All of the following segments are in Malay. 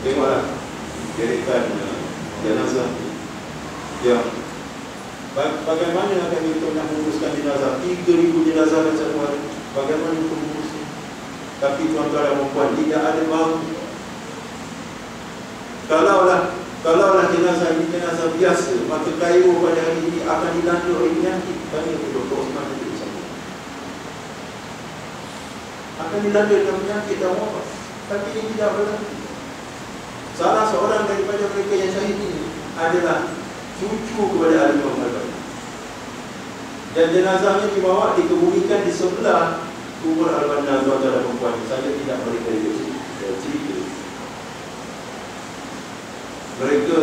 Tengoklah deretan jenazah yang bagaimana akan kita nak menguruskan jenazah 3,000 jenazah dalam satu hari. Bagaimana kita mengurusnya? Tapi tuan-tuan dan puan, tidak ada bau. Kalaulah jenazah ini jenazah biasa, maka kayu pada hari ini akan dilanda oleh penyakit. Tanya ke Dr. Osman itu bersama. Akan dilanda dengan penyakit dan wafat. Tapi ini tidak berlaku. Salah seorang daripada mereka yang syahid ini adalah cucu kepada Ali Muhammad Al-Banna. Dan jenazahnya dibawa dikebumikan di sebelah kubur Al-Banna tuan-tuan dan puan. Saya tidak mereka cerita. Mereka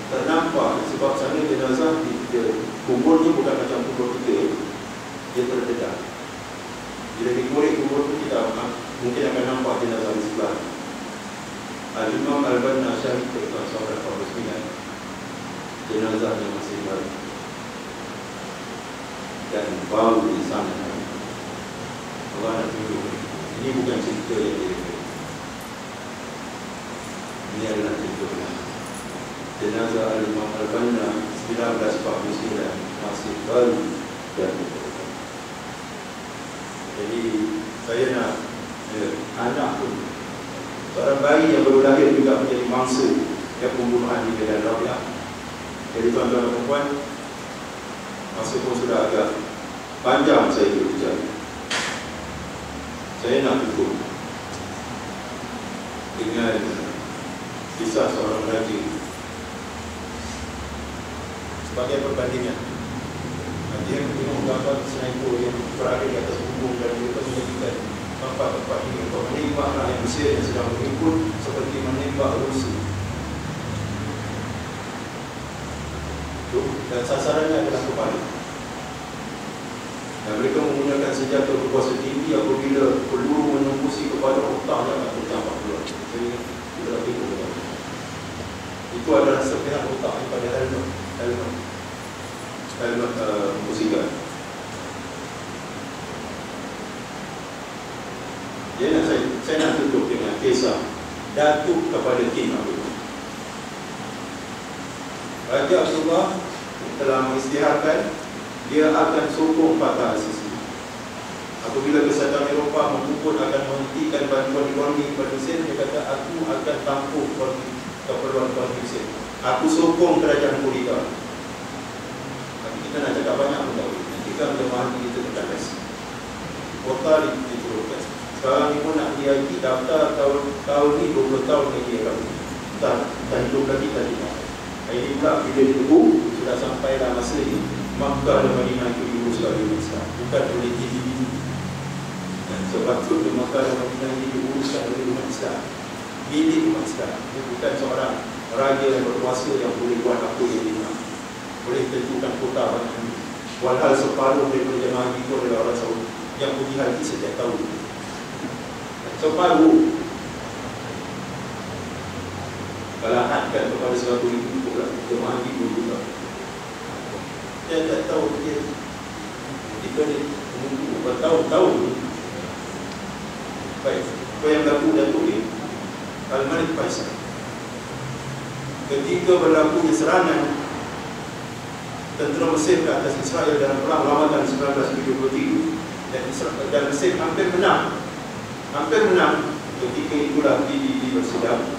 ternampak sebab sana jenazah kuburnya bukan macam kubur kita, dia terdedah. Bila dikorek kubur tu kita mungkin akan nampak jenazah di sebelah. Al-Imam Al-Banna syahid tahun 1949, jenazahnya masih baru dan bau di sana. Allah nak tunjuk, ini bukan cerita yang direkod, ini adalah cerita jenazah Al-Imam Al-Banna 1949 masih baru dan betul. Jadi saya nak anak pun, seorang bayi yang baru lahir juga menjadi mangsa yang pembunuhan di Medan Rabiah. Jadi tuan-tuan dan puan, masa pun sudah agak panjang saya berbicara. Saya nak tutup dengan kisah seorang raja sebagai perbandingan. Dia tengok gambar sniper yang berada di atas punggung dan mereka menjadikan tempat-tempat ini untuk menembak rakyat Mesir yang sedang mengikut seperti menembak Rusia. Dan sasarannya adalah kepala. Dan mereka menggunakan senjata berkuasa tinggi apabila peluru menembusi kepada otak yang akan tercampak keluar. Jadi kita dah tengok itu adalah sepihak otak daripada helmet musikan. Jadi saya nak tutup dengan kisah Datuk kepada King Abdullah. Raja Abdullah telah mengisytiharkan dia akan sokong Fatah Al-Sisi. Apabila kesatuan Eropah menguput akan menghentikan bantuan ekonomi kepada Mesir, dia kata aku akan tampung keperluan ekonomi Mesir. Aku sokong kerajaan Kurita. Tapi kita nak cakap banyak pun tak boleh. Nanti kan jemaah kita terbatas. Kota diturunkan. Sekarang ni pun nak dihaji daftar tahun ni 20 tahun lagi akan tak hidup lagi tak hidup. Ini pula bila ditunggu sudah sampai dah masa ini Makkah dan Madinah itu diurus oleh umat Islam, bukan oleh individu. Dan sebab itu di Makkah dan Madinah ini diuruskan oleh umat Islam, milik umat Islam. Dia bukan seorang raja yang berkuasa yang boleh buat apa yang dia nak, boleh tentukan kota banyak haji. Walhal separuh daripada jemaah haji itu adalah orang Saudi yang pergi haji setiap tahun. Separuh kalau hadkan kepada 100,000 pula jemaah haji pun juga. Saya tak tahu dia kita ni menunggu bertahun-tahun. Baik, apa yang berlaku Datuk ni Al-Malik Faisal ketika berlakunya serangan tentera Mesir ke atas Israel dalam perang Ramadan 1973 dan Mesir hampir menang ketika itulah PBB bersidang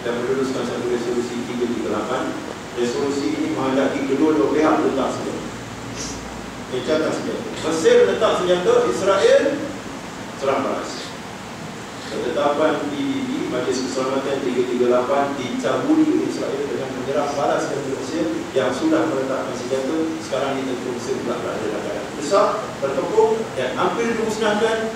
dan meluluskan satu resolusi 338. Resolusi ini menghendaki kedua-dua pihak letak senjata. Catat senjata. Mesir letak senjata, Israel serang balas. Ketetapan PBB Majlis Keselamatan 338 dicabuli oleh Israel dengan menyerang balas tentera Mesir yang sudah meletakkan senjata. Sekarang ini tentera Mesir pula berada dalam keadaan besar, bertempur dan hampir dimusnahkan.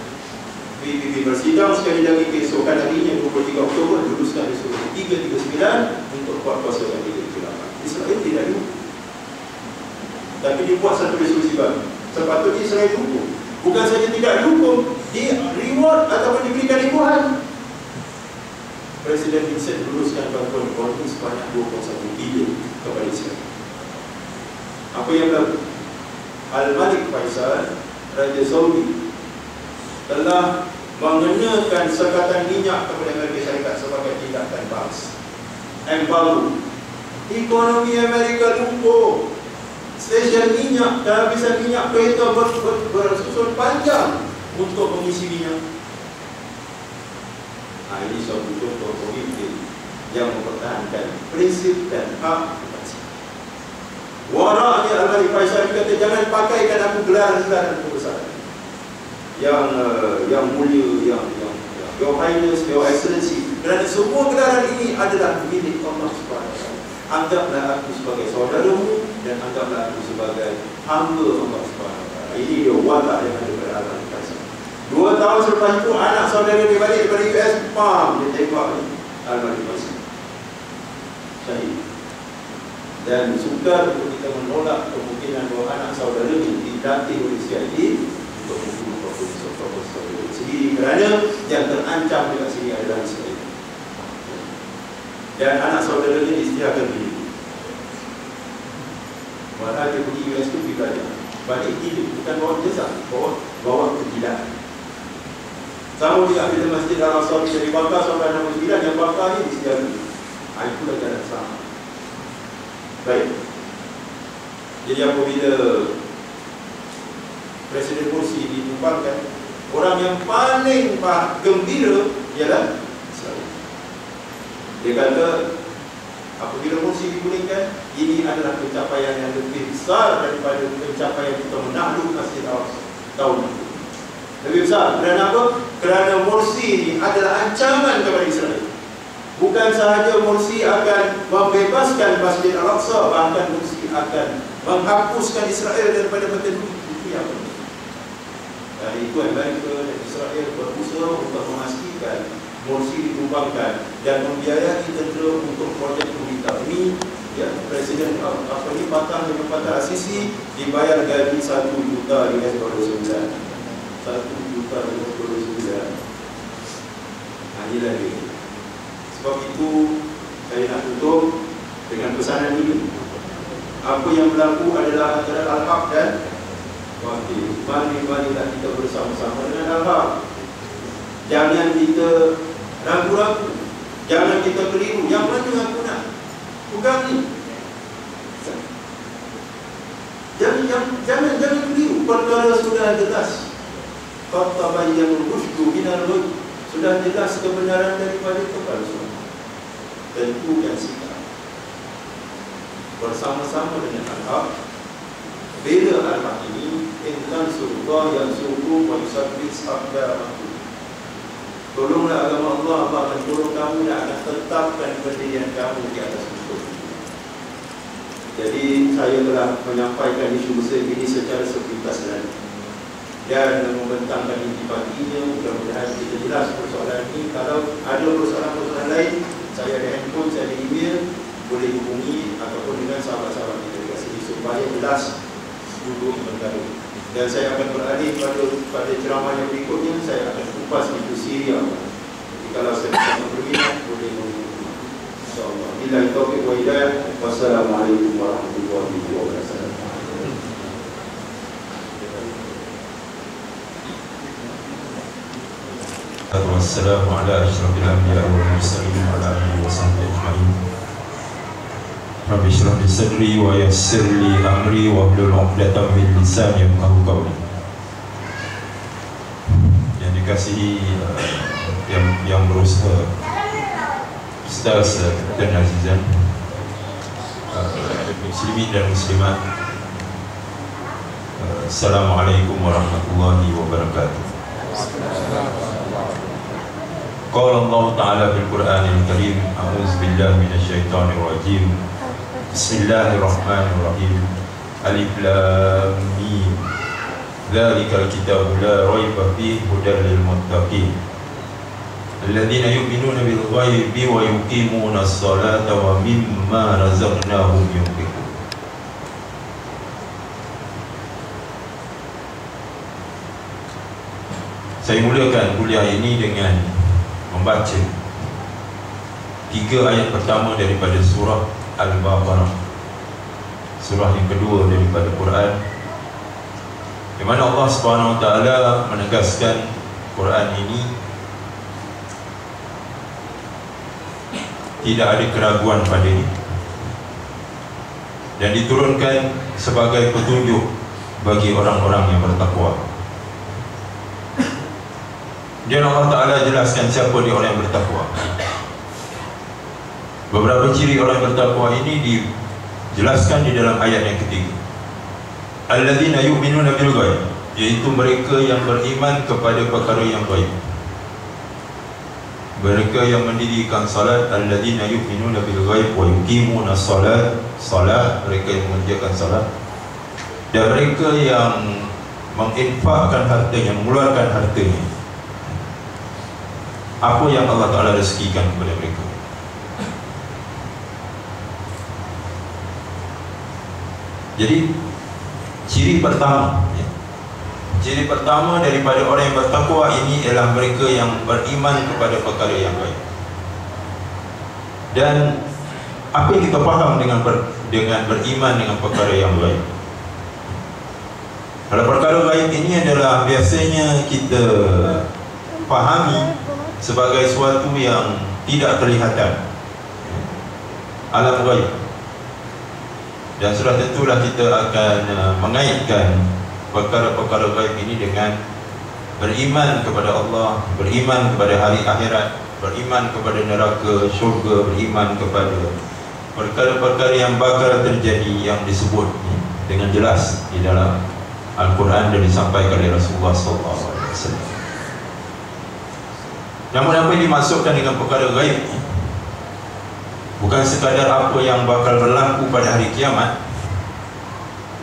PBB bersidang sekali lagi keesokan harinya 23 Oktober luluskan resolusi 339 untuk kuat kuasakan 338. Israel tidak dihukum, tapi dibuat satu resolusi baru. Sepatutnya Israel dihukum. Bukan saja tidak dihukum, di reward ataupun diberikan ribuan. Presiden Vincent luluskan bantuan ekonomi sebanyak 21 bilion kepada Israel. Apa yang berlaku? Al-Malik Faisal, Raja Saudi, telah mengenakan sekatan minyak kepada Amerika Syarikat sebagai tindak embargo. Ekonomi Amerika lumpuh. Stesen minyak, kehabisan minyak, kereta bersusun panjang untuk mengisi minyak. Ini suatu contoh pemimpin yang mempertahankan prinsip dan hak manusia. Waraknya Al-Malik Faisal kata, jangan pakaikan aku gelaran-gelaran kebesaran. Yang mulia, yang Your Highness, Your Excellency. Kerana semua gelaran ini adalah milik Allah SWT. Anggaplah aku sebagai saudaramu dan anggaplah aku sebagai hamba Allah SWT. Ini dia watak yang ada pada Al-Malik Faisal. 2 tahun selepas itu anak saudara dia balik daripada US, dia tembak Al-Malik Faisal. Syahid. Dan sukar untuk kita menolak kemungkinan bahawa anak saudara ini dilatih oleh CIA untuk membunuh profesor sendiri, kerana yang terancam dekat sini adalah Israel. Dan anak saudara ini istiadatkan diri. Walau dia pergi US itu pergi belajar, balik gila, bukan bawa jasa, bawa kegilaan. Sama juga bila Masjid Al-Aqsa bisa dibakar sampai 69, yang bakar ni istiadatkan diri. Itulah jalan sama. Baik. Jadi apabila Presiden Mursi ditumpangkan, orang yang paling gembira ialah Israel. Dia kata apabila Mursi digulingkan, ini adalah pencapaian yang lebih besar daripada pencapaian kita menakluk Masjid Al-Aqsa tahun ini. Lebih besar. Kerana apa? Kerana Mursi ini adalah ancaman kepada Israel. Bukan sahaja Mursi akan membebaskan Masjid Al-Aqsa, bahkan Mursi akan menghapuskan Israel daripada peta bumi. Itu yang penting. Dan itu Amerika dan Israel berusaha untuk memastikan Mursi ditumbangkan dan membiayai tentera untuk projek pemerintah ini. Ya, Presiden Fatah dengan Fatah Al-Sisi dibayar gaji 1 juta US $9. 1 juta US $9. Inilah dia. Sebab itu saya nak tutup dengan pesanan ini. Apa yang berlaku adalah antara Al-Haq dan Batil. Mari-marilah kita bersama-sama dengan Al-Haq. Jangan kita ragu-ragu, jangan kita keliru. Yang mana aku nak? Bukan ni. Jangan keliru. Perkara sudah jelas. Fatabayyanu rusydu minal ghayy. Sudah jelas kebenaran daripada kepalsuan. Tentu yang sikap bersama-sama dengan Al-Haq. Bela Al-Haq ini, intan surga yang suruh wa yusabbis aqdamakum. Tolonglah agama Allah, Allah akan tolong kamu dan akan tetapkan pendirian kamu di atas muka. Jadi saya telah menyampaikan isu besar ini secara sepintas dan membentangkan intipatinya. Mudah-mudahan kita jelas persoalan ini. Kalau ada persoalan-persoalan lain, saya ada handphone, saya ada email, boleh hubungi ataupun dengan sahabat-sahabat kita dekat sini supaya jelas duduk perkara. Dan saya akan beralih pada ceramah yang berikutnya. Saya akan kupas isu Syria. Jadi kalau saya bisa berminat, boleh menghubungi. InsyaAllah. Billahi taufiq wa hidayah. Wassalamualaikum warahmatullahi wabarakatuh. Wassalamu ala asyrafil anbiya'i wal mursalin wa ala alihi wa sahbihi ajma'in. Rabbi shrah li sadri wa yassir li amri wa hlul 'uqdatam min lisani yafqahu qawli. Yang dikasihi yang berusaha Ustaz dan Azizan, muslimin dan muslimat, Assalamualaikum warahmatullahi wabarakatuh. Qala Allah Ta'ala fil Qur'anil Karim, a'udzu billahi minasyaitonir rajim. Bismillahirrahmanirrahim. Alif Lam Mim. Dzalikal kitabu la raiba fihi hudal lil muttaqin. Alladzina yu'minuna bil ghaibi wa yuqimuna as-salata wa mimma razaqnahum yunfiqun. Saya mulakan kuliah ini dengan membaca 3 ayat pertama daripada surah Al-Baqarah, surah yang kedua daripada Quran, di mana Allah Subhanahu Wa Taala menegaskan Quran ini tidak ada keraguan padanya, dan diturunkan sebagai petunjuk bagi orang-orang yang bertakwa. Dan Allah Ta'ala jelaskan siapa dia orang yang bertakwa. Beberapa ciri orang yang bertakwa ini dijelaskan di dalam ayat yang ketiga. Alladzina yu'minuna bil ghaib, yaitu mereka yang beriman kepada perkara yang gaib. Mereka yang mendirikan salat, alladzina yu'minuna bil ghaib wa yuqimuna salat, mereka yang mengerjakan salat, dan mereka yang menginfakkan hartanya, mengeluarkan hartanya apa yang Allah Ta'ala rezekikan kepada mereka. Jadi ciri pertama daripada orang yang bertakwa ini ialah mereka yang beriman kepada perkara yang gaib. Dan apa yang kita faham dengan beriman dengan perkara yang gaib? Kalau perkara gaib ini adalah biasanya kita fahami sebagai sesuatu yang tidak kelihatan, alam gaib. Dan sudah tentulah kita akan mengaitkan perkara-perkara gaib ini dengan beriman kepada Allah, beriman kepada hari akhirat, beriman kepada neraka, syurga, beriman kepada perkara-perkara yang bakal terjadi yang disebut dengan jelas di dalam Al-Quran dan disampaikan oleh Rasulullah SAW. Namun apa yang dimaksudkan dengan perkara gaib bukan sekadar apa yang bakal berlaku pada hari kiamat,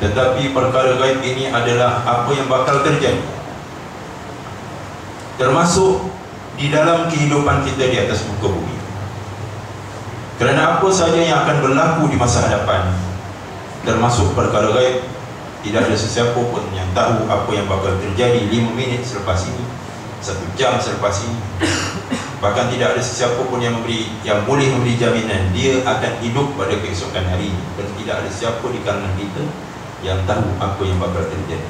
tetapi perkara gaib ini adalah apa yang bakal terjadi, termasuk di dalam kehidupan kita di atas muka bumi. Kerana apa saja yang akan berlaku di masa hadapan, termasuk perkara gaib, tidak ada sesiapa pun yang tahu apa yang bakal terjadi 5 minit selepas ini, 1 jam selepas ini. Bahkan tidak ada sesiapa pun yang boleh memberi jaminan dia akan hidup pada keesokan hari ini. Dan tidak ada siapa di kalangan kita yang tahu apa yang bakal terjadi.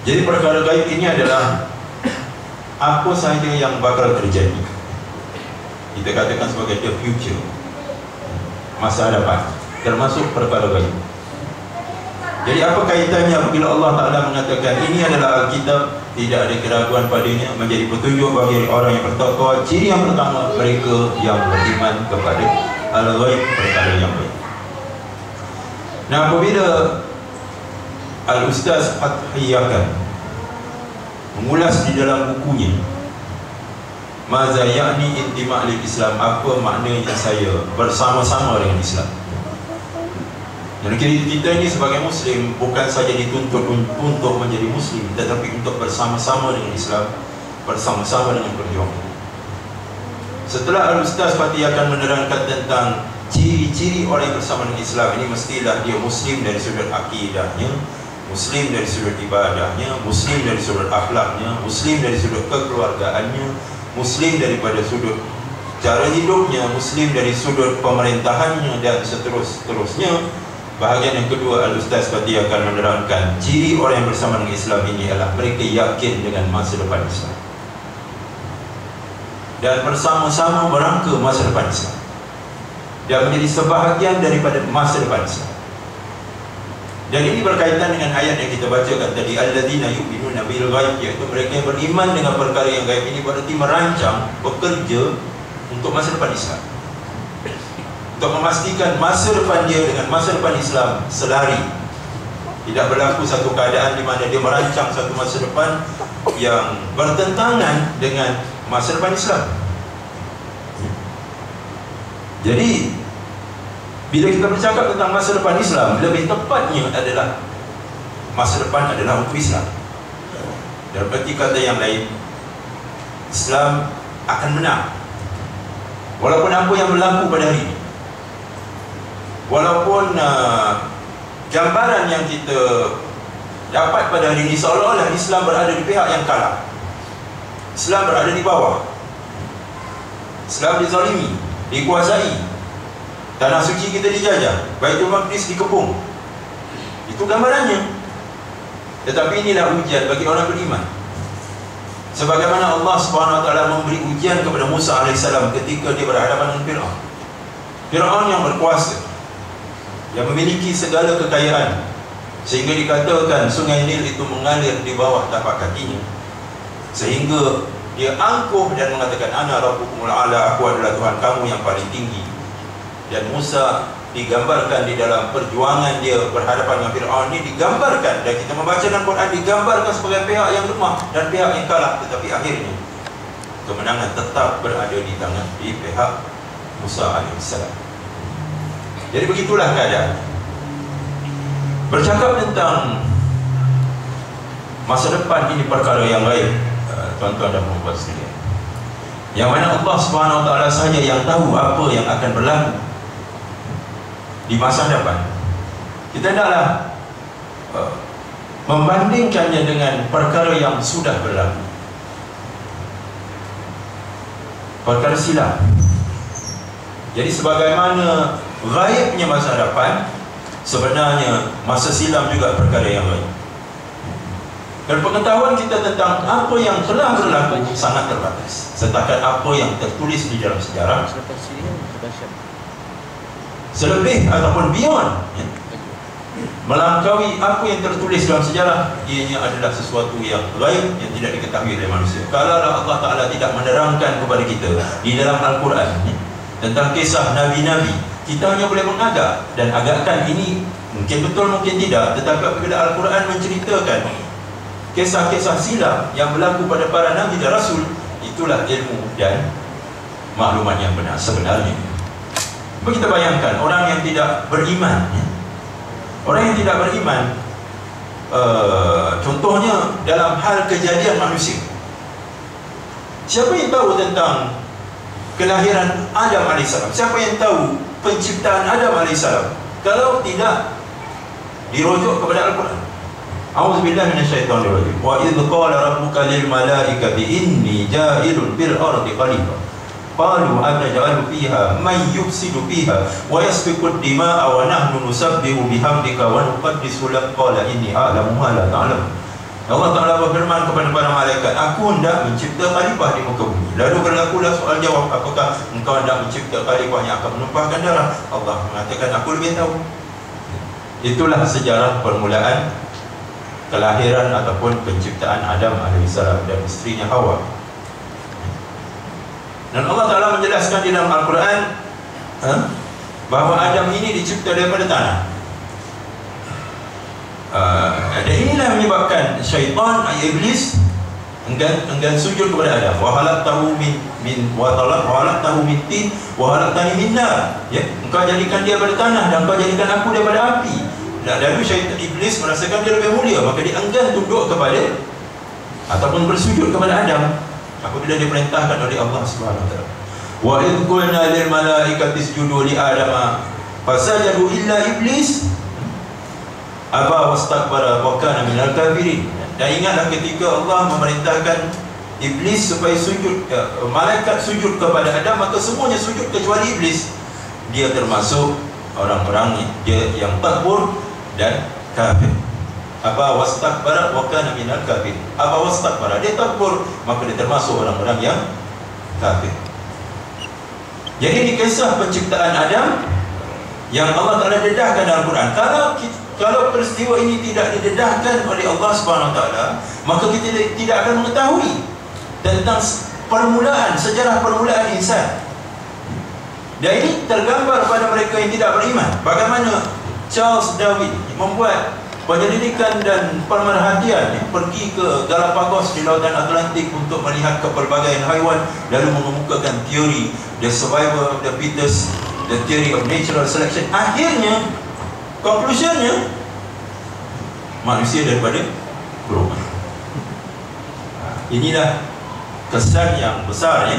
Jadi perkara gaib ini adalah apa sahaja yang bakal terjadi. Kita katakan sebagai the future, masa hadapan, termasuk perkara gaib. Jadi apa kaitannya apabila Allah Ta'ala mengatakan ini adalah Alkitab, tidak ada keraguan padanya, menjadi petunjuk bagi orang yang bertakwa? Ciri yang pertama, mereka yang beriman kepada al-ghaib, perkara yang gaib. Nah, apabila Al-Ustaz Fathiyahkan mengulas di dalam bukunya Maza ya'ni intima' lil Islam, apa maknanya saya bersama-sama dengan Islam. Dan kita ini sebagai Muslim bukan saja dituntut untuk menjadi Muslim, tetapi untuk bersama-sama dengan Islam, bersama-sama dengan perjuangan. Setelah Al-Ustaz Fatih akan menerangkan tentang ciri-ciri orang yang bersama dengan Islam ini, mestilah dia Muslim dari sudut akidahnya, Muslim dari sudut ibadahnya, Muslim dari sudut akhlaknya, Muslim dari sudut kekeluargaannya, Muslim daripada sudut cara hidupnya, Muslim dari sudut pemerintahannya, dan seterusnya. Bahagian yang kedua, Al-Ustaz Fatih akan menerangkan ciri orang yang bersama dengan Islam ini adalah mereka yakin dengan masa depan Islam dan bersama-sama merangka masa depan Islam dan menjadi sebahagian daripada masa depan Islam. Dan ini berkaitan dengan ayat yang kita bacakan tadi, alladzina yu'minuna bil ghaib, iaitu mereka yang beriman dengan perkara yang gaib. Ini berarti merancang, bekerja untuk masa depan Islam, untuk memastikan masa depan dia dengan masa depan Islam selari. Tidak berlaku satu keadaan di mana dia merancang satu masa depan yang bertentangan dengan masa depan Islam. Jadi bila kita bercakap tentang masa depan Islam, lebih tepatnya adalah masa depan adalah untuk Islam. Dan berarti kata yang lain, Islam akan menang walaupun apa yang berlaku pada hari ini. Walaupun gambaran yang kita dapat pada hari ini seolah-olah Islam berada di pihak yang kalah, Islam berada di bawah, Islam dizalimi, dikuasai, tanah suci kita dijajah, Baitul Maqdis dikepung. Itu gambarannya. Tetapi inilah ujian bagi orang beriman. Sebagaimana Allah SWT memberi ujian kepada Musa AS ketika dia berhadapan dengan Fir'aun. Fir'aun yang berkuasa, yang memiliki segala kekayaan, sehingga dikatakan sungai Nil itu mengalir di bawah tapak kakinya, sehingga dia angkuh dan mengatakan, ana rabbukumul a'la, aku adalah Tuhan kamu yang paling tinggi. Dan Musa digambarkan di dalam perjuangan dia berhadapan dengan Fir'aun ini, digambarkan, dan kita membaca dalam Quran, digambarkan sebagai pihak yang lemah dan pihak yang kalah. Tetapi akhirnya kemenangan tetap berada di tangan di pihak Musa AS. Jadi begitulah keadaan. Bercakap tentang masa depan, ini perkara yang gaib, tuan-tuan dan puan-puan sekalian, yang mana Allah SWT sahaja yang tahu apa yang akan berlaku di masa depan. Kita hendaklah membandingkannya dengan perkara yang sudah berlaku, perkara silam. Jadi sebagaimana gaibnya masa depan, sebenarnya masa silam juga perkara yang gaib. Dan pengetahuan kita tentang apa yang telah berlaku sangat terbatas, setakat apa yang tertulis di dalam sejarah. Selebih ataupun beyond, melampaui apa yang tertulis dalam sejarah, ianya adalah sesuatu yang gaib, yang tidak diketahui oleh manusia. Kalau Allah Ta'ala tidak menerangkan kepada kita di dalam Al-Quran tentang kisah Nabi-Nabi, kita hanya boleh mengagak, dan agakkan ini mungkin betul, mungkin tidak. Tetapi apabila Al-Quran menceritakan kisah-kisah silam yang berlaku pada para Nabi dan Rasul, itulah ilmu dan maklumat yang benar sebenarnya. Kita bayangkan orang yang tidak beriman, orang yang tidak beriman, contohnya dalam hal kejadian manusia. Siapa yang tahu tentang kelahiran Adam AS? Siapa yang tahu penciptaan Adam AS kalau tidak dirujuk kepada Al-Quran? A'udzubillahi minasyaitonirrajim. Wa idz qala rabbuka lil malaikati inni ja'ilun fil ardi khalifah qalu ataj'alu fiha man yufsidu fiha wa yasfiku ad-dima'a wa nahnu nusabbihu bihamdika wa nuqaddisu lak qala inni a'lamu ma la ta'lamun. Allah Ta'ala berfirman kepada para malaikat, aku hendak mencipta khalifah di muka bumi. Lalu berlakulah soal jawab, apakah engkau hendak mencipta khalifah yang akan menumpahkan darah? Allah mengatakan, aku lebih tahu. Itulah sejarah permulaan kelahiran ataupun penciptaan Adam AS dan istrinya Hawa. Dan Allah Ta'ala menjelaskan di dalam Al-Quran bahawa Adam ini dicipta daripada tanah. Dan inilah menyebabkan syaitan, iblis, enggan sujud kepada Adam. Wa halaqtahu min tin wa halaqtani min nar. Ya, engkau jadikan dia daripada tanah dan engkau jadikan aku daripada api. Lalu syaitan, iblis merasakan dia lebih mulia, maka dia enggan tunduk kepada ataupun bersujud kepada Adam apabila diperintahkan oleh Allah SWT. Wa idh qulna lil malaikati isjudu li adama fasajadu illa iblis aba wastakbara wa kana minal kafirin. Dan ingatlah ketika Allah memerintahkan iblis supaya sujud, malaikat sujud kepada Adam, maka semuanya sujud kecuali iblis. Dia termasuk orang-orang yang takbur dan kafir. Aba wastakbara wa kana minal kafir. Aba wastakbara, dia takbur, maka dia termasuk orang-orang yang kafir. Jadi di kisah penciptaan Adam yang Allah Ta'ala dedahkan dalam Quran, kalau peristiwa ini tidak didedahkan oleh Allah SWT, maka kita tidak akan mengetahui tentang sejarah permulaan insan. Dan ini tergambar pada mereka yang tidak beriman. Bagaimana Charles Darwin membuat penyelidikan dan pemerhatian, pergi ke Galapagos di lautan Atlantik untuk melihat kepelbagaian haiwan, lalu mengemukakan teori the survival of the fittest, the theory of natural selection. Akhirnya conclusionnya manusia daripada berubah. Inilah kesan yang besar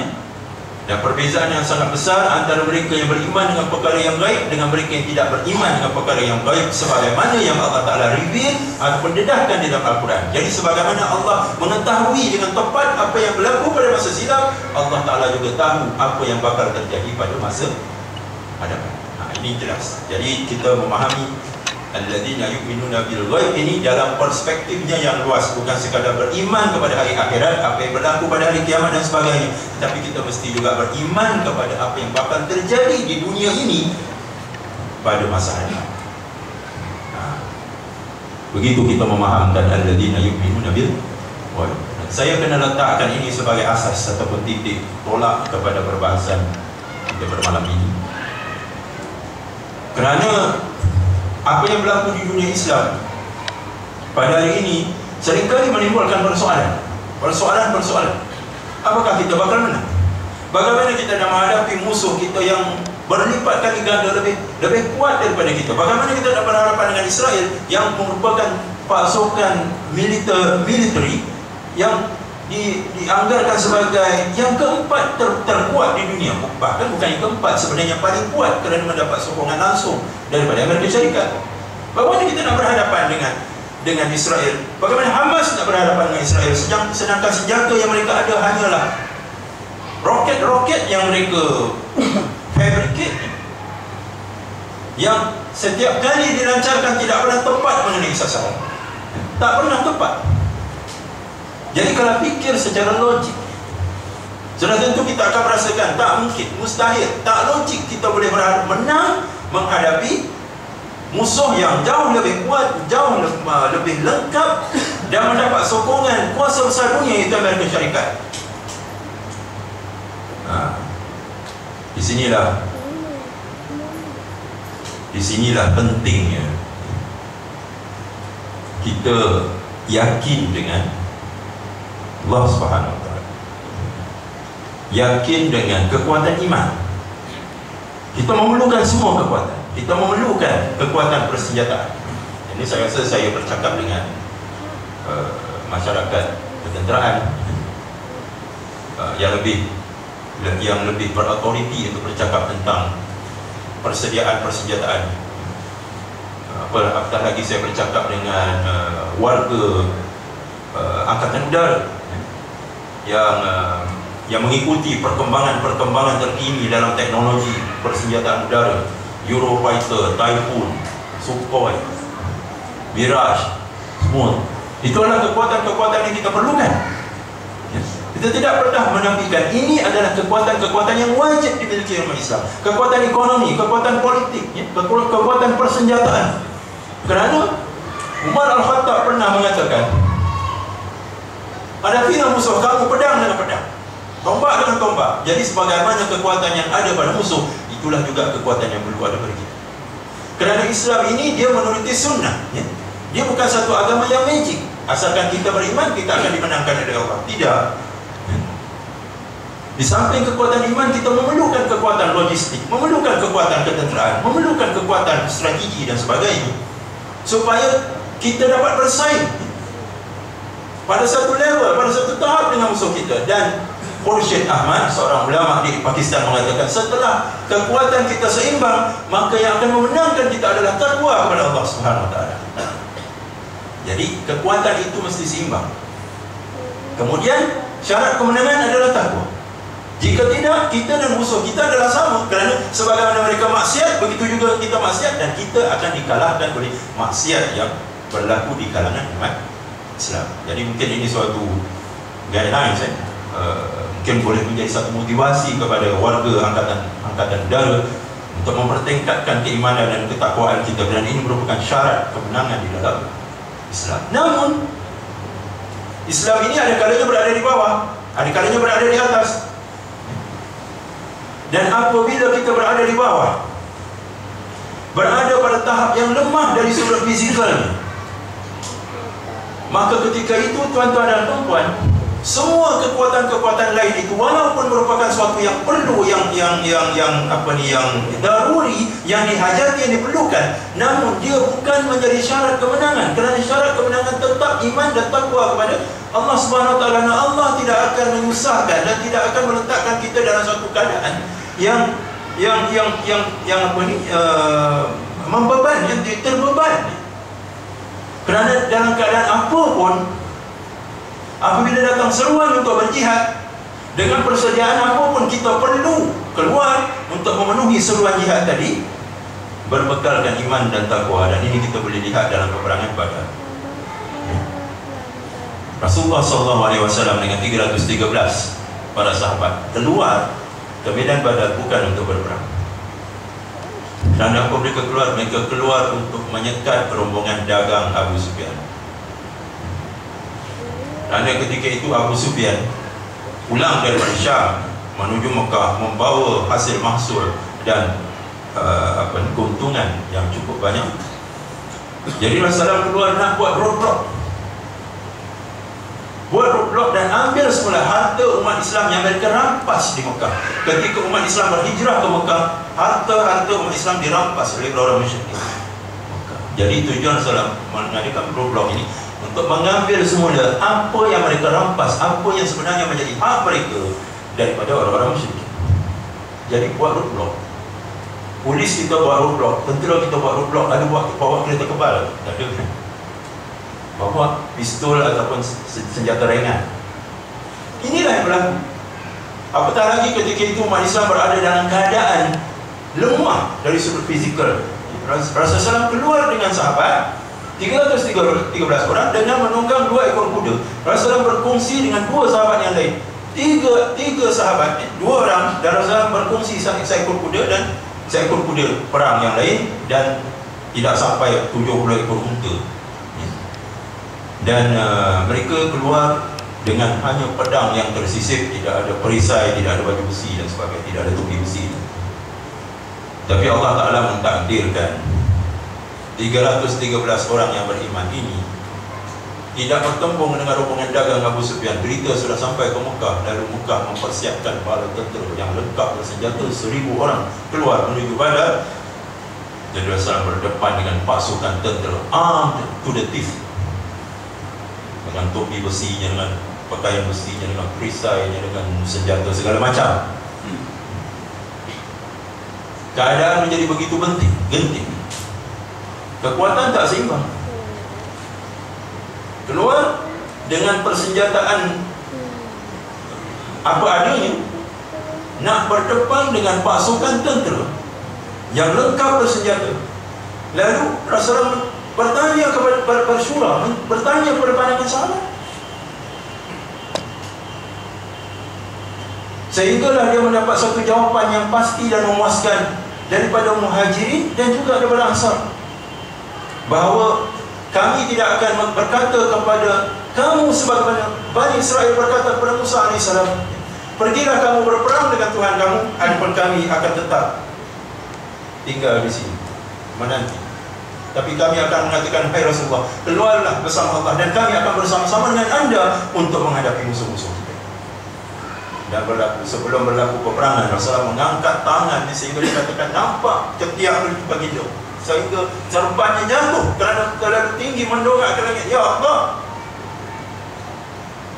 dan perbezaan yang sangat besar antara mereka yang beriman dengan perkara yang gaib dengan mereka yang tidak beriman dengan perkara yang gaib, sebagaimana yang Allah Ta'ala reveal ataupun dedahkan di dalam Al-Quran. Jadi sebagaimana Allah mengetahui dengan tepat apa yang berlaku pada masa silam, Allah Ta'ala juga tahu apa yang bakal terjadi pada masa hadapan. Ini jelas. Jadi kita memahami Alladzina yu'minuna bil ghaib ini dalam perspektifnya yang luas, bukan sekadar beriman kepada hari akhirat, apa yang berlaku pada hari kiamat dan sebagainya, tetapi kita mesti juga beriman kepada apa yang bakal terjadi di dunia ini pada masa hari. Begitu kita memahamkan alladzina yu'minuna bil ghaib. Saya kena letakkan ini sebagai asas ataupun titik tolak kepada perbahasan kita pada malam ini. Kerana apa yang berlaku di dunia Islam pada hari ini seringkali menimbulkan persoalan. Apakah kita bakal menang? Bagaimana kita nak menghadapi musuh kita yang berlipat kali ganda lebih kuat daripada kita? Bagaimana kita nak berhadapan dengan Israel yang merupakan pasukan militeri yang dianggarkan sebagai yang keempat terkuat di dunia, bahkan bukan yang keempat, sebenarnya paling kuat kerana mendapat sokongan langsung daripada Amerika Syarikat. Bagaimana kita nak berhadapan dengan Israel? Bagaimana Hamas nak berhadapan dengan Israel sedangkan senjata yang mereka ada hanyalah roket-roket yang mereka fabricate, yang setiap kali dilancarkan tidak pernah tepat mengenai sasaran, tak pernah tepat. Jadi kalau fikir secara logik, sudah tentu kita akan merasakan tak mungkin, mustahil, tak logik kita boleh menang menghadapi musuh yang jauh lebih kuat, jauh lebih lengkap dan mendapat sokongan kuasa besar dunia, iaitu Amerika Syarikat. Di sinilah pentingnya kita yakin dengan Allah Subhanahu Wa Taala, yakin dengan kekuatan iman. Kita memerlukan semua kekuatan. Kita memerlukan kekuatan persenjataan. Ini saya rasa saya bercakap dengan masyarakat ketenteraan yang lebih berautoriti untuk bercakap tentang persediaan persenjataan. Apatah lagi saya bercakap dengan warga Angkatan Udara yang mengikuti perkembangan terkini dalam teknologi persenjataan udara, Eurofighter, Typhoon, Sukhoi, Mirage, semua. Itu adalah kekuatan-kekuatan yang kita perlukan. Kita tidak pernah menafikan ini adalah kekuatan-kekuatan yang wajib dimiliki oleh Islam. Kekuatan ekonomi, kekuatan politik, kekuatan persenjataan. Kerana Umar Al-Khattab pernah mengatakan, hadapilah musuh kamu pedang dengan pedang, tombak dengan tombak. Jadi sebagaimana kekuatan yang ada pada musuh, itulah juga kekuatan yang perlu ada pada kita. Kerana Islam ini dia menuruti sunnah, dia bukan satu agama yang magic. Asalkan kita beriman, kita akan dimenangkan oleh Allah. Tidak. Di samping kekuatan iman, kita memerlukan kekuatan logistik, memerlukan kekuatan ketenteraan, memerlukan kekuatan strategi dan sebagainya, supaya kita dapat bersaing pada satu level, pada satu tahap dengan musuh kita. Dan Khursyid Ahmad, seorang ulama di Pakistan, mengatakan setelah kekuatan kita seimbang, maka yang akan memenangkan kita adalah takwa kepada Allah Subhanahu Wa Taala. Jadi kekuatan itu mesti seimbang. Kemudian syarat kemenangan adalah takwa. Jika tidak, kita dan musuh kita adalah sama. Kerana sebagaimana mereka maksiat, begitu juga kita maksiat, dan kita akan dikalahkan oleh maksiat yang berlaku di kalangan umat Islam. Jadi mungkin ini suatu guidelines, mungkin boleh menjadi satu motivasi kepada warga angkatan udara untuk mempertingkatkan keimanan dan ketakwaan kita, dan ini merupakan syarat kemenangan di dalam Islam. Namun Islam ini ada kalanya berada di bawah, ada kalanya berada di atas. Dan apabila kita berada di bawah, berada pada tahap yang lemah dari sudut fizikalnya, maka ketika itu tuan-tuan dan puan-puan, semua kekuatan-kekuatan lain itu walaupun merupakan suatu yang perlu, yang daruri, yang dihajati, yang diperlukan, namun dia bukan menjadi syarat kemenangan. Kerana syarat kemenangan tetap iman dan takwa kepada Allah Subhanahu Wa Taala. Allah tidak akan menyusahkan dan tidak akan meletakkan kita dalam suatu keadaan yang membeban, yang terbeban. Kerana dalam keadaan apapun, apabila datang seruan untuk berjihad, dengan persediaan apapun kita perlu keluar untuk memenuhi seruan jihad tadi. berbekalkan iman dan takwa. Dan ini kita boleh lihat dalam peperangan Badar. Rasulullah SAW dengan 313 para sahabat keluar ke medan Badar bukan untuk berperang. Dan apa mereka keluar? Mereka keluar untuk menyekat rombongan dagang Abu Sufyan. Dan ketika itu Abu Sufyan pulang dari Syam menuju Mekah membawa hasil mahsul dan keuntungan yang cukup banyak. Jadi Rasulullah keluar nak buat roadblock dan ambil semula harta umat Islam yang mereka rampas di Mekah. Ketika umat Islam berhijrah ke Mekah, harta umat Islam dirampas oleh orang musyrikin. Jadi tujuan Rasulullah mengadakan roadblock ini untuk mengambil semula apa yang mereka rampas, apa yang sebenarnya menjadi hak mereka daripada orang-orang musyrikin. Jadi buat roadblock. Polis kita buat roadblock, tentera kita buat roadblock, ada bawa kereta kebal, tak ada. Bawa pistol ataupun senjata ringan. Inilah yang berlaku. Apatah lagi ketika itu umat Islam berada dalam keadaan lemah dari sudut fizikal. Rasulullah keluar dengan sahabat 313 orang dengan menunggang 2 ekor kuda. Rasulullah berkongsi dengan 2 sahabat yang lain. Tiga sahabat, 2 orang, dan Rasulullah berkongsi seekor kuda dan seekor kuda perang yang lain, dan tidak sampai 70 ekor unta. Dan mereka keluar dengan hanya pedang yang tersisip, tidak ada perisai, tidak ada baju besi dan sebagainya, tidak ada topi besi. Tapi Allah Ta'ala mentakdirkan 313 orang yang beriman ini tidak bertembung dengan rombongan dagang Abu Sufyan. Berita sudah sampai ke Mekah, lalu Mekah mempersiapkan bala tentera yang lengkap bersenjata, 1000 orang keluar menuju Badar. Jadi Rasulullah berdepan dengan pasukan tentera armed to the teeth, dengan topi besinya, dengan pakaian besinya, dengan perisainya, dengan senjata segala macam. Keadaan menjadi begitu genting. Kekuatan tak seimbang. Keluar dengan persenjataan apa adanya, nak berdepan dengan pasukan tentera yang lengkap bersenjata. Lalu Rasulullah bertanya kepada bersyura, bertanya kepada pandangan sahabat, sehinggalah dia mendapat satu jawapan yang pasti dan memuaskan daripada Muhajirin dan juga daripada Ansar, bahawa kami tidak akan berkata kepada kamu sebagaimana Bani Israel berkata kepada Musa AS, pergilah kamu berperang dengan Tuhan kamu, adapun kami akan tetap tinggal di sini menanti. Tapi kami akan mengatakan, hai Rasulullah, keluarlah bersama Allah dan kami akan bersama-sama dengan anda untuk menghadapi musuh-musuh kita. Dan sebelum berlaku peperangan, Rasulullah mengangkat tangan sehingga dikatakan nampak ketiak baginda, sehingga serbannya jatuh kerana terlalu tinggi mendongak ke langit. Ya Allah,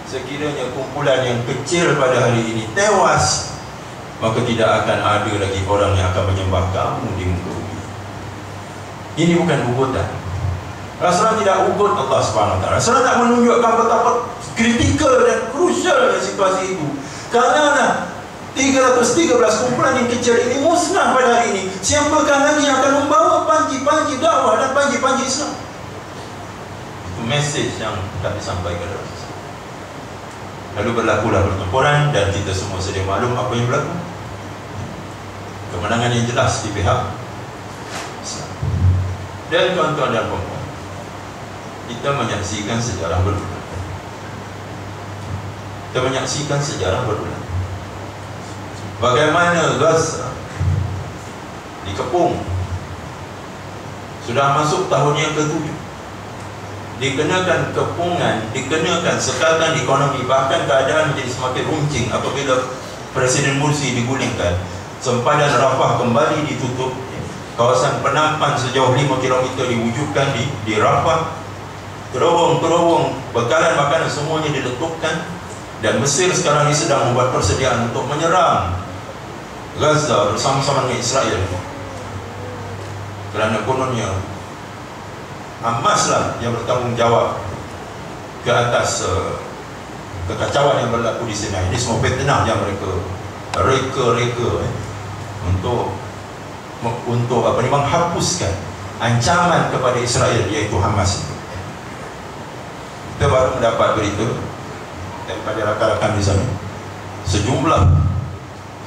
sekiranya kumpulan yang kecil pada hari ini tewas, maka tidak akan ada lagi orang yang akan menyembah kamu di muka bumi. Ini bukan ugutan. Rasulullah tidak ugut Allah SWT. Rasulullah tak menunjukkan betapa kritikal dan krusialnya situasi itu. Kerana 313 kumpulan yang kecil ini musnah pada hari ini, siapakah lagi yang akan membawa panji-panji dakwah dan panji-panji Islam? Itu mesej yang kami sampaikan. Lalu berlakulah pertempuran dan kita semua sedia maklum apa yang berlaku. Kemenangan yang jelas di pihak Islam. Dan tuan-tuan dan puan-puan, kita menyaksikan sejarah berulang. Kita menyaksikan sejarah berulang. Bagaimana Gaza dikepung, sudah masuk tahun yang ke-7, dikenakan kepungan, dikenakan sekatan ekonomi, bahkan keadaan menjadi semakin runcing apabila Presiden Mursi digulingkan. Sempadan Rafah kembali ditutup, kawasan penampan sejauh 5 km diwujudkan di Rafah, terowong-terowong bekalan makanan semuanya diletupkan. Dan Mesir sekarang ini sedang membuat persediaan untuk menyerang Gaza bersama-sama dengan Israel, kerana kononnya Hamas lah yang bertanggungjawab ke atas kekacauan yang berlaku di Sinai. Ini semua fitnah yang mereka reka-reka untuk untuk menghapuskan ancaman kepada Israel, iaitu Hamas. Kita baru mendapat berita daripada rakan-rakan di sana, sejumlah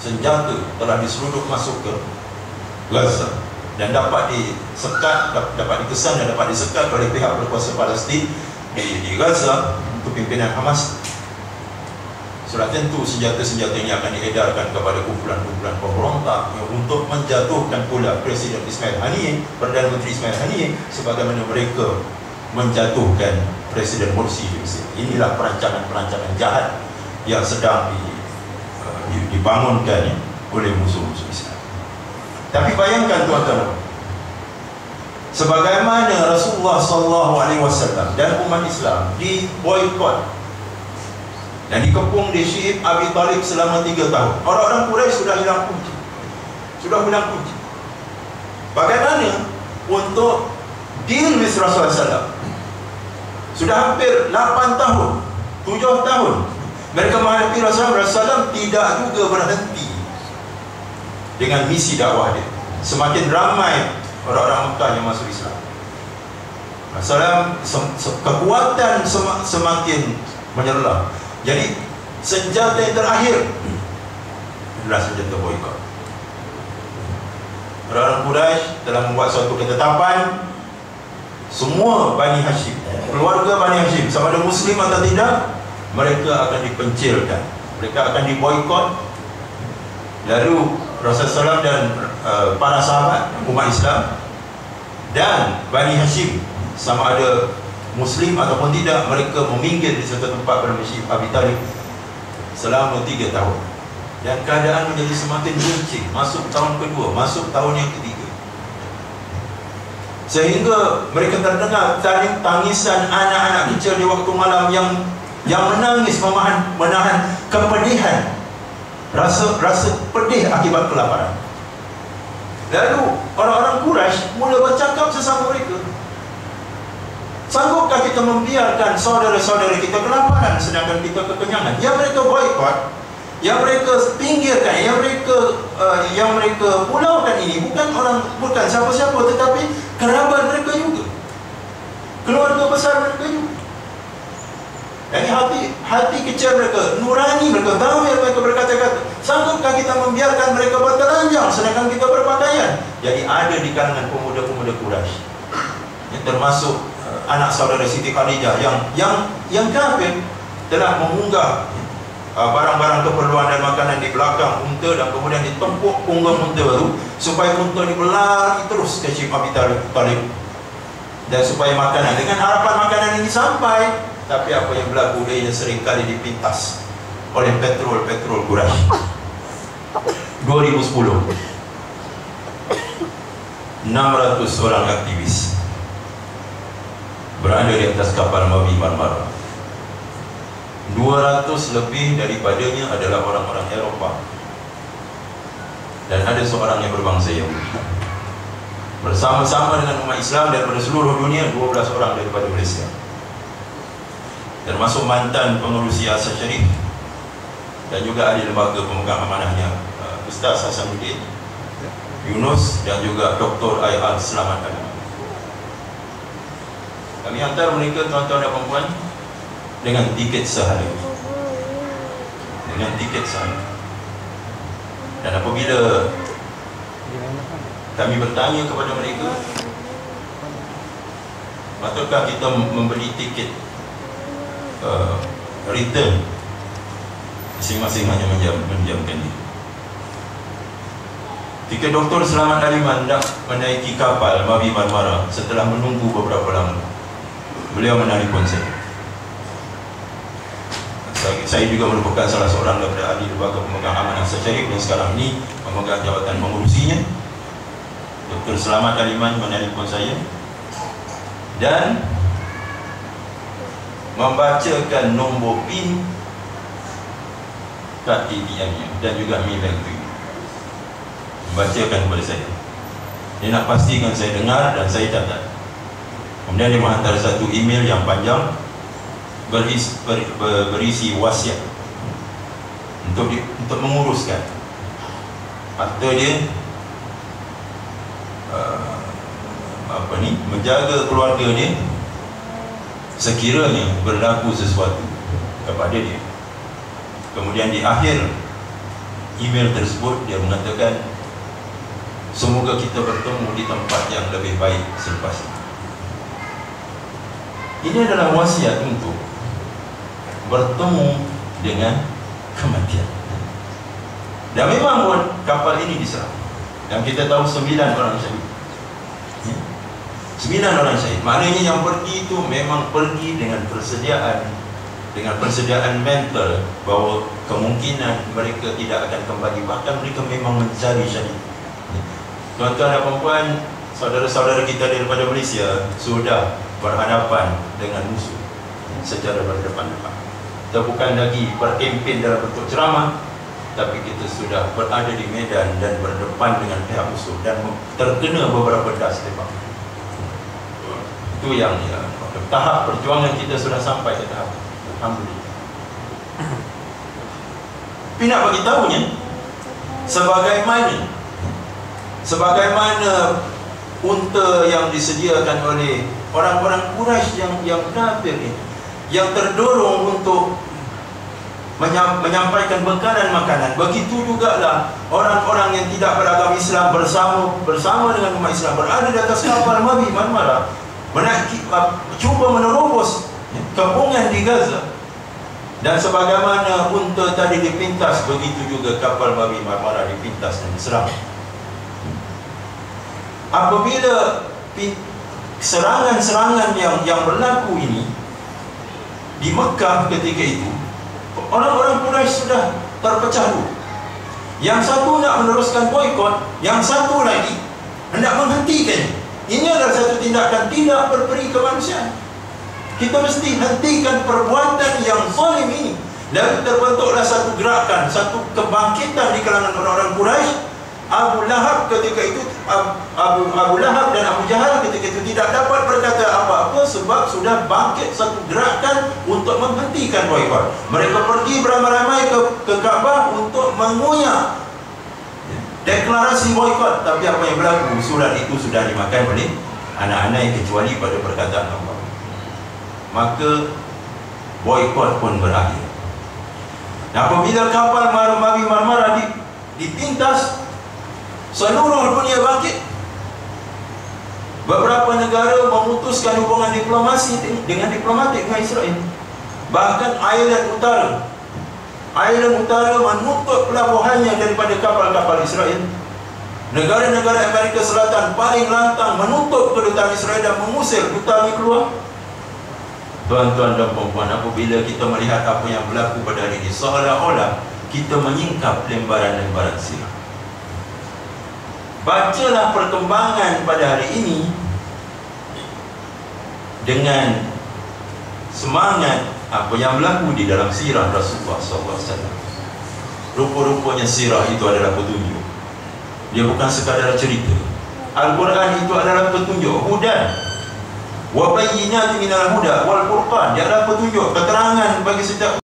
senjata telah diseruduk masuk ke Gaza dan dapat disekat, dapat dikesan dan dapat disekat oleh pihak berkuasa Palestin di Gaza untuk pimpinan Hamas. Sudah tentu senjata-senjata ini akan diedarkan kepada kumpulan-kumpulan pemberontak untuk menjatuhkan pula Presiden Ismail Haniyeh, Perdana Menteri Ismail Haniyeh, sebagaimana mereka menjatuhkan Presiden Morsi di Mesir. Inilah perancangan-perancangan jahat yang sedang dibangunkan oleh musuh-musuh Islam. Tapi bayangkan tuan-tuan, sebagaimana Rasulullah SAW dan umat Islam diboikot dan dikepung di Syihib Abi Talib selama 3 tahun. Orang-orang Quraisy sudah hilang kunci. Bagaimana untuk deal with Rasulullah SAW? Sudah hampir 8 tahun, 7 tahun mereka menghadapi Rasulullah SAW, tidak juga berhenti dengan misi dakwah dia. Semakin ramai orang-orang Mekah yang masuk Islam, Rasulullah kekuatan semakin menyerlah. Jadi senjata yang terakhir adalah senjata boikot. Orang-orang Quraisy telah membuat suatu ketetapan, semua Bani Hashim, keluarga Bani Hashim, sama ada Muslim atau tidak, mereka akan dipencilkan, mereka akan diboikot. Lalu Rasulullah SAW dan para sahabat umat Islam dan Bani Hashim, sama ada Muslim ataupun tidak, mereka meminggir di satu tempat pada Masjid Abi Talib selama 3 tahun. Dan keadaan menjadi semakin runcing. Masuk tahun kedua, masuk tahun yang ketiga, sehingga mereka terdengar tangisan anak-anak kecil di waktu malam yang menangis, menahan kepedihan, rasa pedih akibat kelaparan. Lalu orang-orang Quraisy mula bercakap sesama mereka, sanggupkah kita membiarkan saudara-saudara kita kelaparan sedangkan kita kekenyangan? Yang mereka boikot, yang mereka pinggirkan, yang mereka pulaukan ini bukan siapa-siapa, tetapi kerabat mereka juga, keluarga besar mereka juga. Ini hati kecil mereka, nurani mereka, damai mereka berkata-kata, sanggupkah kita membiarkan mereka bertelanjang sedangkan kita berpakaian? Jadi ada di kalangan pemuda-pemuda Quraisy, yang termasuk anak saudara Siti Khadijah yang kafir, telah mengunggah barang-barang keperluan dan makanan di belakang unta dan kemudian ditempuk punggung unta baru supaya unta ini berlari terus ke Syihib Abi Talib dan supaya makanan, dengan harapan makanan ini sampai. Tapi apa yang berlaku, dia seringkali dipintas oleh petrol Quraisy. 2010 600 orang aktivis berada di atas kapal Mavi Marmara. 200 lebih daripadanya adalah orang-orang Eropah, dan ada seorang yang berbangsa Yahudi. Bersama-sama dengan umat Islam daripada seluruh dunia, 12 orang daripada Malaysia, termasuk mantan pengurus Yayasan Syarif dan juga ahli lembaga pemegang amanahnya, Ustaz Hasanuddin Yunus dan juga Dr. Ayal Selamat Ali. Kami hantar mereka, tuan-tuan dan puan-puan, dengan tiket sehari. Dan apabila kami bertanya kepada mereka, patutkah kita membeli tiket return, masing-masing hanya menjamkan diri. Tiket Dr. Selamat Ali hendak menaiki kapal Mavi Marmara, setelah menunggu beberapa lama, beliau menelpon saya. Saya juga merupakan salah seorang daripada ahli lembaga pemegang amanah Syarif yang sekarang ini memegang jawatan mengurusinya. Dr. Selamat Aliman menelpon saya dan membacakan nombor PIN kad ATM-nya dan juga Mi Bank PIN. Membacakan kepada saya. Dia nak pastikan saya dengar dan saya catat. Kemudian dia menghantar satu email yang panjang berisi wasiat untuk menguruskan harta dia menjaga keluarga dia sekiranya berlaku sesuatu kepada dia. Kemudian di akhir email tersebut dia mengatakan, semoga kita bertemu di tempat yang lebih baik selepas ini. Ini adalah wasiat untuk bertemu dengan kematian. Dan memang pun kapal ini diserang, dan kita tahu 9 orang syahid. 9 orang syahid. Maknanya yang pergi itu memang pergi dengan persediaan mental bahawa kemungkinan mereka tidak akan kembali, bahkan mereka memang mencari syahid. Tuan-tuan dan puan-puan, saudara-saudara kita daripada Malaysia sudah berhadapan dengan musuh secara berdepan-depan. Kita bukan lagi berkempen dalam bentuk ceramah, tapi kita sudah berada di medan dan berdepan dengan pihak musuh dan terkena beberapa das tembak. Itu yang tahap perjuangan kita sudah sampai ke tahap. Alhamdulillah. Tapi nak bagi tahunya, sebagaimana unta yang disediakan oleh orang-orang Quraisy yang kafir ini, yang terdorong untuk menyampaikan bekalan makanan, begitu jugalah orang-orang yang tidak beragama Islam bersama dengan umat Islam berada di atas kapal Mabi Marmara, cuba menerobos kepungan di Gaza. Dan sebagaimana unta tadi dipintas, begitu juga kapal Mabi Marmara dipintas dan diserang. Apabila serangan-serangan yang berlaku ini di Mekah ketika itu, orang-orang Quraisy sudah terpecah dua. Yang satu nak meneruskan boikot, yang satu lagi hendak menghentikan. Ini adalah satu tindakan tidak berperi kemanusiaan. Kita mesti hentikan perbuatan yang zalim ini. Dan terbentuklah satu gerakan, satu kebangkitan di kalangan orang-orang Quraisy. Abu Lahab ketika itu, Abu Lahab dan Abu Jahal ketika itu tidak dapat berkata apa-apa sebab sudah bangkit satu gerakan untuk menghentikan boikot. Mereka pergi beramai-ramai ke Kaabah untuk menguyak deklarasi boikot. Tapi apa yang berlaku? Surat itu sudah dimakan oleh anak-anak yang kecuali pada perkataan Allah. Maka boikot pun berakhir. Dan apabila kapal Mabi Marmara dipintas, seluruh dunia bangkit. Beberapa negara memutuskan hubungan diplomasi diplomatik dengan Israel. Bahkan Ireland Utara menutup pelabuhannya daripada kapal-kapal Israel. Negara-negara Amerika Selatan paling lantang menutup kedutaan Israel dan mengusir dutaan keluar. Tuan-tuan dan puan-puan, apabila kita melihat apa yang berlaku pada hari ini, seolah-olah kita menyingkap lembaran-lembaran sirah. Bacalah perkembangan pada hari ini dengan semangat apa yang berlaku di dalam sirah Rasulullah SAW. Rupa-rupanya sirah itu adalah petunjuk. Dia bukan sekadar cerita. Al-Quran itu adalah petunjuk. Hudan wa bayyinatin minal huda wal furqan. Dia adalah petunjuk, keterangan bagi setiap